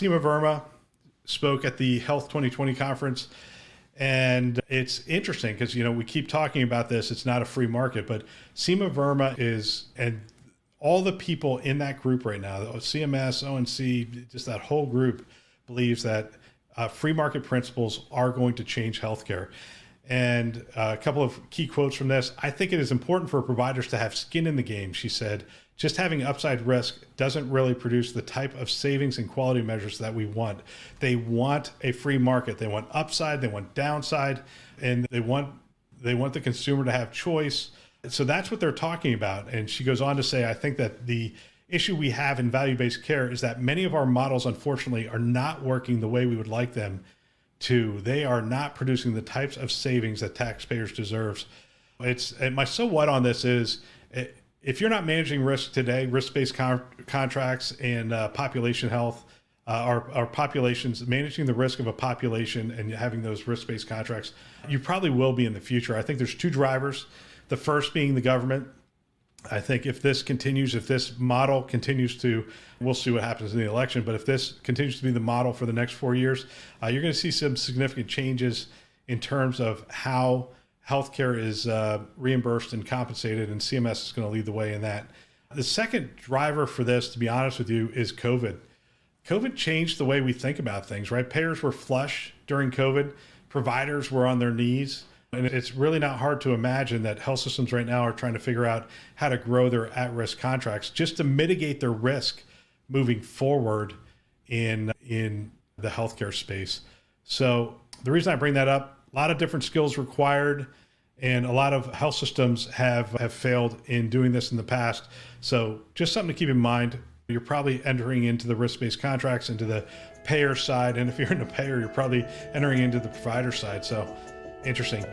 Seema Verma spoke at the Health 2020 conference. And it's interesting because, we keep talking about this. It's not a free market, but Seema Verma and all the people in that group right now, CMS, ONC, just that whole group believes that free market principles are going to change healthcare. And a couple of key quotes from this. I think it is important for providers to have skin in the game, she said. Just having upside risk doesn't really produce the type of savings and quality measures that we want. They want a free market. They want upside, they want downside, and they want the consumer to have choice. So that's what they're talking about. And she goes on to say, I think that the issue we have in value-based care is that many of our models, unfortunately, are not working the way we would like them to. They are not producing the types of savings that taxpayers deserve. And my so what on this is, if you're not managing risk today, risk-based contracts and population health, our populations, managing the risk of a population and having those risk-based contracts, you probably will be in the future. I think there's two drivers. The first being the government. I think if this continues, if this model continues to, we'll see what happens in the election, but if this continues to be the model for the next 4 years, you're going to see some significant changes in terms of how healthcare is reimbursed and compensated, and CMS is going to lead the way in that. The second driver for this, to be honest with you, is COVID. COVID changed the way we think about things, right? Payers were flush during COVID. Providers were on their knees. And it's really not hard to imagine that health systems right now are trying to figure out how to grow their at-risk contracts just to mitigate their risk moving forward in the healthcare space. So the reason I bring that up, a lot of different skills required, and a lot of health systems have failed in doing this in the past. So just something to keep in mind. You're probably entering into the risk-based contracts, into the payer side. And if you're in the payer, you're probably entering into the provider side. So interesting.